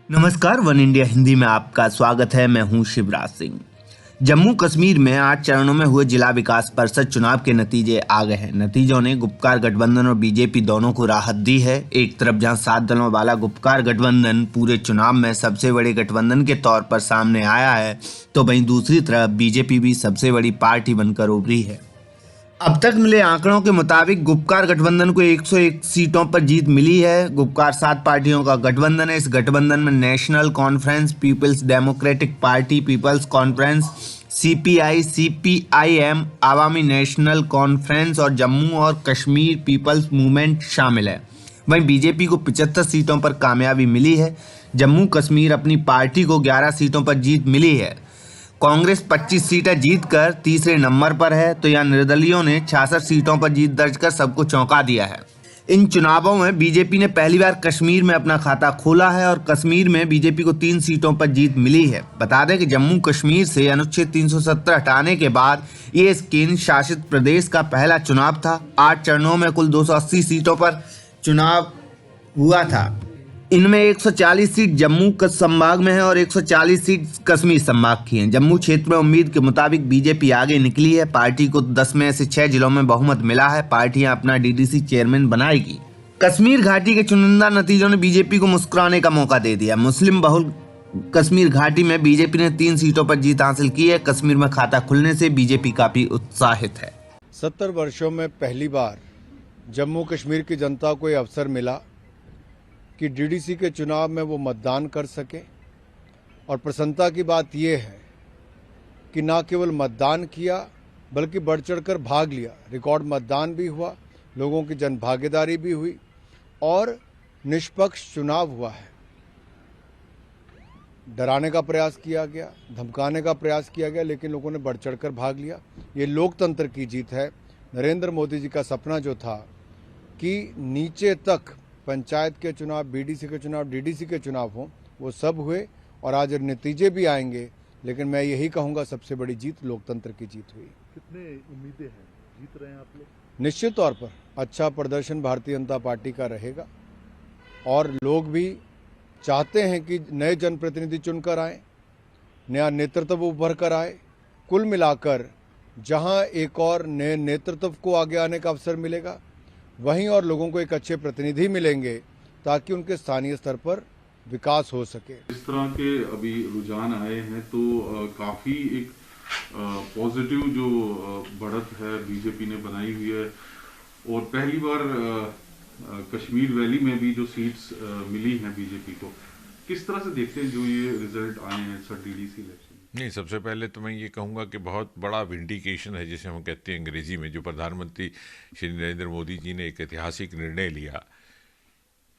नमस्कार, one India Hindi में आपका स्वागत है। मैं हूं शिवराज सिंह। जम्मू कश्मीर में 8 चरणों में हुए जिला विकास परिषद चुनाव के नतीजे आ गए हैं। नतीजों ने गुपकार गठबंधन और बीजेपी दोनों को राहत दी है। एक तरफ जहां 7 दलों वाला गुपकार गठबंधन पूरे चुनाव में सबसे बड़े गठबंधन के तौर पर सामने आया है, तो वहीं दूसरी तरफ बीजेपी भी सबसे बड़ी पार्टी बनकर उभरी है। अब तक मिले आंकड़ों के मुताबिक गुपकार गठबंधन को 101 सीटों पर जीत मिली है। गुपकार 7 पार्टियों का गठबंधन है। इस गठबंधन में National Conference, Peoples Democratic Party, Peoples Conference, CPI, CPIM, Awami National Conference और जम्मू और कश्मीर पीपल्स मूवमेंट शामिल है। वहीं बीजेपी को 75 सीटों पर कामयाबी मिली है। जम्मू कश्मीर अपनी पार्टी को 11 सीटों पर जीत मिली है। कांग्रेस 25 सीटें जीतकर तीसरे नंबर पर है, तो यहाँ निर्दलीयों ने 66 सीटों पर जीत दर्ज कर सबको चौंका दिया है। इन चुनावों में बीजेपी ने पहली बार कश्मीर में अपना खाता खोला है और कश्मीर में बीजेपी को 3 सीटों पर जीत मिली है। बता दें कि जम्मू कश्मीर से अनुच्छेद 370 हटाने के बाद ये इस केंद्र शासित प्रदेश का पहला चुनाव था। 8 चरणों में कुल 280 सीटों पर चुनाव हुआ था। इनमें 140 सीट जम्मू संभाग में है और 140 सीट कश्मीर संभाग की हैं। जम्मू क्षेत्र में उम्मीद के मुताबिक बीजेपी आगे निकली है। पार्टी को 10 में से 6 जिलों में बहुमत मिला है। पार्टियां अपना डीडीसी चेयरमैन बनाएगी। कश्मीर घाटी के चुनिंदा नतीजों ने बीजेपी को मुस्कुराने का मौका दे दिया। मुस्लिम बहुल कश्मीर घाटी में बीजेपी ने 3 सीटों पर जीत हासिल की है। कश्मीर में खाता खुलने से बीजेपी काफी उत्साहित है। 70 वर्षों में पहली बार जम्मू कश्मीर की जनता को यह अवसर मिला कि डीडीसी के चुनाव में वो मतदान कर सके। और प्रसन्नता की बात यह है कि न केवल मतदान किया बल्कि बढ़ चढ़कर भाग लिया। रिकॉर्ड मतदान भी हुआ, लोगों की जनभागीदारी भी हुई और निष्पक्ष चुनाव हुआ है। डराने का प्रयास किया गया, धमकाने का प्रयास किया गया, लेकिन लोगों ने बढ़ चढ़कर भाग लिया। ये लोकतंत्र की जीत है। नरेंद्र मोदी जी का सपना जो था कि नीचे तक पंचायत के चुनाव, बीडीसी के चुनाव, डीडीसी के चुनाव हों, वो सब हुए और आज नतीजे भी आएंगे। लेकिन मैं यही कहूँगा, सबसे बड़ी जीत लोकतंत्र की जीत हुई। कितने उम्मीदें हैं, जीत रहे हैं आप लोग? निश्चित तौर पर अच्छा प्रदर्शन भारतीय जनता पार्टी का रहेगा और लोग भी चाहते हैं कि नए जनप्रतिनिधि चुनकर आए, नया नेतृत्व उभर कर आए। कुल मिलाकर जहां एक और नए नेतृत्व को आगे आने का अवसर मिलेगा, वहीं और लोगों को एक अच्छे प्रतिनिधि मिलेंगे ताकि उनके स्थानीय स्तर पर विकास हो सके। इस तरह के अभी रुझान आए हैं तो काफी एक पॉजिटिव जो बढ़त है बीजेपी ने बनाई हुई है। और पहली बार कश्मीर वैली में भी जो सीट्स मिली हैं बीजेपी को, किस तरह से देखते हैं जो ये रिजल्ट आए हैं सर डीडीसी इलेक्शन? नहीं, सबसे पहले तो मैं ये कहूँगा कि बहुत बड़ा विंडिकेशन है, जिसे हम कहते हैं अंग्रेजी में, जो प्रधानमंत्री श्री नरेंद्र मोदी जी ने एक ऐतिहासिक निर्णय लिया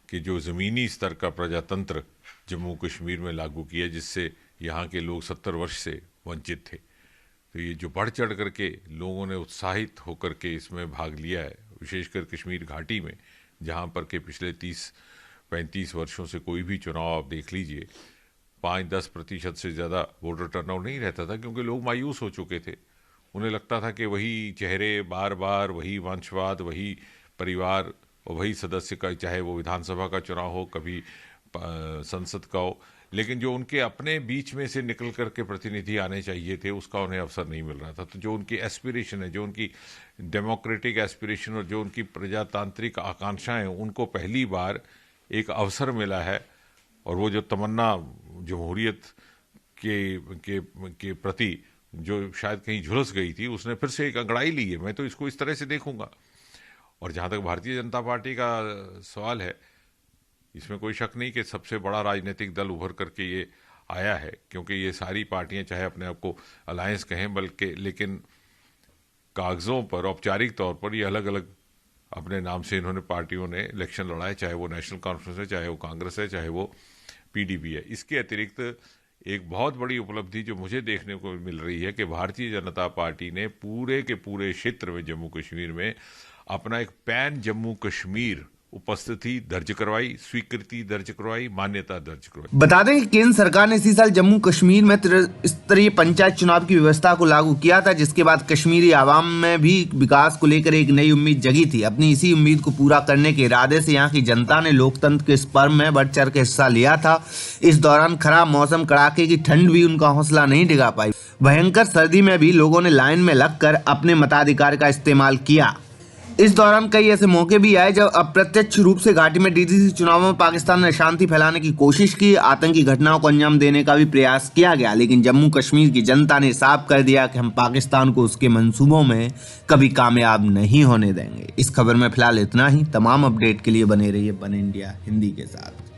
कि जो ज़मीनी स्तर का प्रजातंत्र जम्मू कश्मीर में लागू किया, जिससे यहाँ के लोग 70 वर्ष से वंचित थे। तो ये जो बढ़ चढ़ करके लोगों ने उत्साहित होकर के इसमें भाग लिया है, विशेषकर कश्मीर घाटी में, जहाँ पर के पिछले 30-35 वर्षों से कोई भी चुनाव आप देख लीजिए, 5-10% से ज़्यादा वोटर टर्नआउट नहीं रहता था, क्योंकि लोग मायूस हो चुके थे। उन्हें लगता था कि वही चेहरे बार बार, वही वंशवाद, वही परिवार और वही सदस्य का, चाहे वो विधानसभा का चुनाव हो, कभी संसद का हो, लेकिन जो उनके अपने बीच में से निकल करके प्रतिनिधि आने चाहिए थे, उसका उन्हें अवसर नहीं मिल रहा था। तो जो उनकी एस्पिरेशन है, जो उनकी डेमोक्रेटिक एस्पिरेशन और जो उनकी प्रजातांत्रिक आकांक्षाएं, उनको पहली बार एक अवसर मिला है। और वो जो तमन्ना जमहूरियत के प्रति जो शायद कहीं झुलस गई थी, उसने फिर से एक अंगड़ाई ली है। मैं तो इसको इस तरह से देखूंगा। और जहाँ तक भारतीय जनता पार्टी का सवाल है, इसमें कोई शक नहीं कि सबसे बड़ा राजनीतिक दल उभर करके ये आया है, क्योंकि ये सारी पार्टियां चाहे अपने आप को अलायंस कहें, बल्कि लेकिन कागजों पर, औपचारिक तौर पर ये अलग अलग अपने नाम से इन्होंने पार्टियों ने इलेक्शन लड़ाए, चाहे वो नेशनल कॉन्फ्रेंस है, चाहे वो कांग्रेस है, चाहे वो पीडीपी है। इसके अतिरिक्त एक बहुत बड़ी उपलब्धि जो मुझे देखने को मिल रही है कि भारतीय जनता पार्टी ने पूरे के पूरे क्षेत्र में, जम्मू कश्मीर में, अपना एक पैन जम्मू कश्मीर उपस्थिति दर्ज करवाई, स्वीकृति दर्ज करवाई, मान्यता दर्ज करवाई। बता दें कि केंद्र सरकार ने इसी साल जम्मू कश्मीर में त्रिस्तरीय पंचायत चुनाव की व्यवस्था को लागू किया था, जिसके बाद कश्मीरी आवाम में भी विकास को लेकर एक नई उम्मीद जगी थी। अपनी इसी उम्मीद को पूरा करने के इरादे से यहाँ की जनता ने लोकतंत्र के इस पर्व में बढ़ चढ़ के हिस्सा लिया था। इस दौरान खराब मौसम, कड़ाके की ठंड भी उनका हौसला नहीं डिगा पाई। भयंकर सर्दी में भी लोगों ने लाइन में लगकर अपने मताधिकार का इस्तेमाल किया। इस दौरान कई ऐसे मौके भी आए जब अप्रत्यक्ष रूप से घाटी में डीडीसी चुनावों में पाकिस्तान ने अशांति फैलाने की कोशिश की, आतंकी घटनाओं को अंजाम देने का भी प्रयास किया गया, लेकिन जम्मू कश्मीर की जनता ने साफ कर दिया कि हम पाकिस्तान को उसके मंसूबों में कभी कामयाब नहीं होने देंगे। इस खबर में फिलहाल इतना ही। तमाम अपडेट के लिए बने रहिए वन इंडिया हिंदी के साथ।